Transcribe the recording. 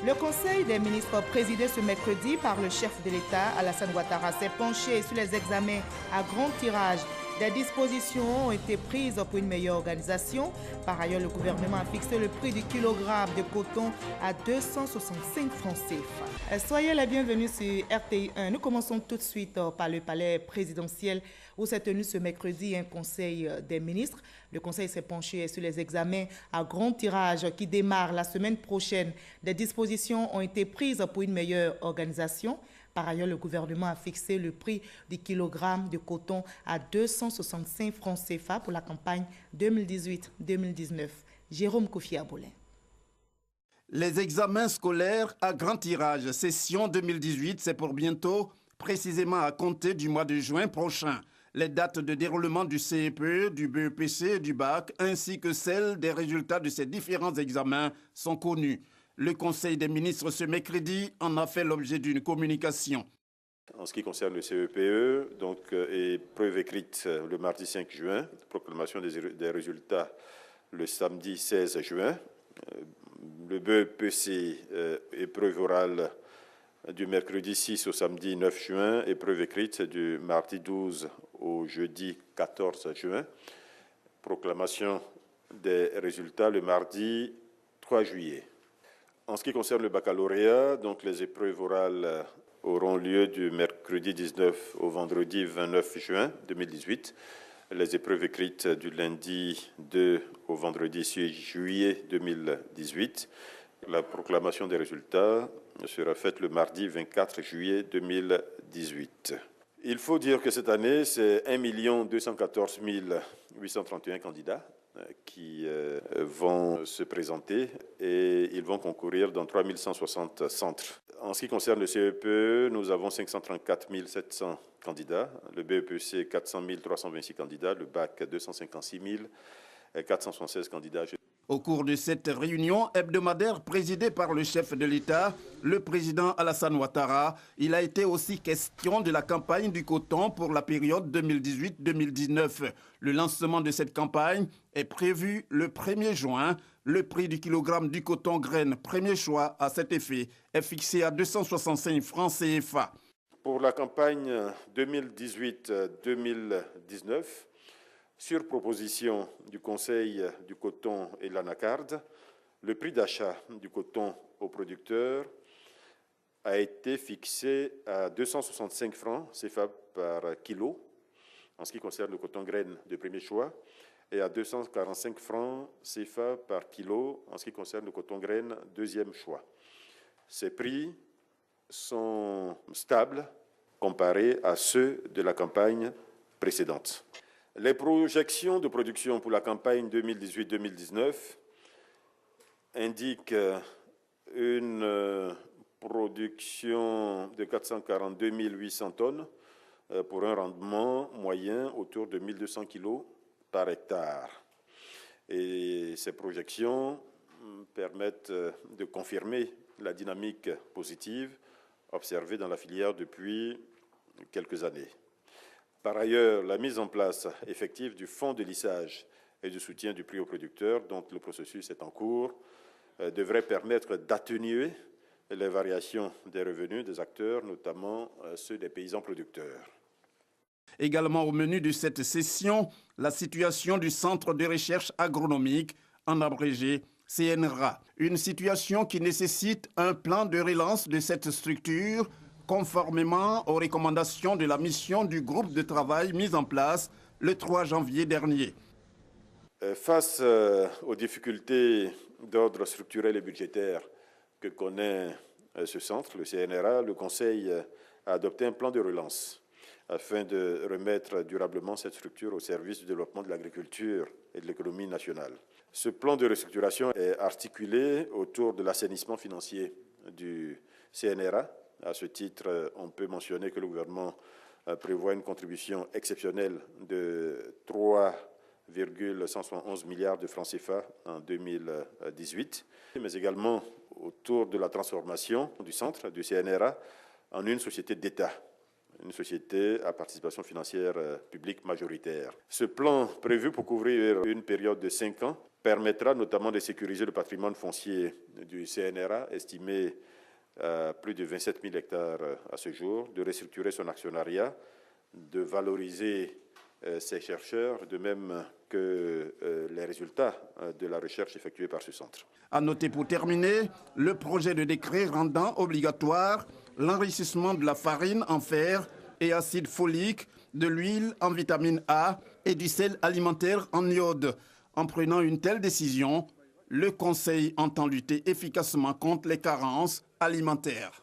Le Conseil des ministres présidé ce mercredi par le chef de l'État, Alassane Ouattara, s'est penché sur les examens à grand tirage. Des dispositions ont été prises pour une meilleure organisation. Par ailleurs, le gouvernement a fixé le prix du kilogramme de coton à 265 francs CFA. Soyez les bienvenus sur RTI 1. Nous commençons tout de suite par le palais présidentiel où s'est tenu ce mercredi un conseil des ministres. Le conseil s'est penché sur les examens à grand tirage qui démarrent la semaine prochaine. Des dispositions ont été prises pour une meilleure organisation. Par ailleurs, le gouvernement a fixé le prix du kilogramme de coton à 265 francs CFA pour la campagne 2018-2019. Jérôme Kofi Aboulin. Les examens scolaires à grand tirage, session 2018, c'est pour bientôt, précisément à compter du mois de juin prochain. Les dates de déroulement du CEPE, du BEPC et du BAC, ainsi que celles des résultats de ces différents examens sont connues. Le Conseil des ministres ce mercredi en a fait l'objet d'une communication. En ce qui concerne le CEPE, épreuve écrite le mardi 5 juin, proclamation des résultats le samedi 16 juin, le BEPC, épreuve orale du mercredi 6 au samedi 9 juin, épreuve écrite du mardi 12 au jeudi 14 juin, proclamation des résultats le mardi 3 juillet. En ce qui concerne le baccalauréat, les épreuves orales auront lieu du mercredi 19 au vendredi 29 juin 2018. Les épreuves écrites du lundi 2 au vendredi 6 juillet 2018. La proclamation des résultats sera faite le mardi 24 juillet 2018. Il faut dire que cette année, c'est 1 214 831 candidats qui vont se présenter et ils vont concourir dans 3160 centres. En ce qui concerne le CEPE, nous avons 534 700 candidats, le BEPC 400 326 candidats, le BAC 256 476 candidats. Au cours de cette réunion hebdomadaire présidée par le chef de l'État, le président Alassane Ouattara, il a été aussi question de la campagne du coton pour la période 2018-2019. Le lancement de cette campagne est prévu le 1er juin. Le prix du kilogramme du coton graine premier choix à cet effet est fixé à 265 francs CFA. Pour la campagne 2018-2019, sur proposition du Conseil du coton et l'Anacarde, le prix d'achat du coton aux producteurs a été fixé à 265 francs CFA par kilo, en ce qui concerne le coton graine de premier choix, et à 245 francs CFA par kilo, en ce qui concerne le coton graine deuxième choix. Ces prix sont stables comparés à ceux de la campagne précédente. Les projections de production pour la campagne 2018-2019 indiquent une production de 442 800 tonnes pour un rendement moyen autour de 1200 kg par hectare. Et ces projections permettent de confirmer la dynamique positive observée dans la filière depuis quelques années. Par ailleurs, la mise en place effective du fonds de lissage et du soutien du prix aux producteurs, dont le processus est en cours, devrait permettre d'atténuer les variations des revenus des acteurs, notamment ceux des paysans producteurs. Également au menu de cette session, la situation du Centre de recherche agronomique, en abrégé CNRA. Une situation qui nécessite un plan de relance de cette structure, conformément aux recommandations de la mission du groupe de travail mis en place le 3 janvier dernier. Face aux difficultés d'ordre structurel et budgétaire que connaît ce centre, le CNRA, le Conseil a adopté un plan de relance afin de remettre durablement cette structure au service du développement de l'agriculture et de l'économie nationale. Ce plan de restructuration est articulé autour de l'assainissement financier du CNRA. À ce titre, on peut mentionner que le gouvernement prévoit une contribution exceptionnelle de 3,111 milliards de francs CFA en 2018, mais également autour de la transformation du centre, du CNRA, en une société d'État, une société à participation financière publique majoritaire. Ce plan, prévu pour couvrir une période de 5 ans, permettra notamment de sécuriser le patrimoine foncier du CNRA, estimé à plus de 27 000 hectares à ce jour, de restructurer son actionnariat, de valoriser ses chercheurs, de même que les résultats de la recherche effectuée par ce centre. À noter pour terminer, le projet de décret rendant obligatoire l'enrichissement de la farine en fer et acide folique, de l'huile en vitamine A et du sel alimentaire en iode. En prenant une telle décision, le Conseil entend lutter efficacement contre les carences alimentaires.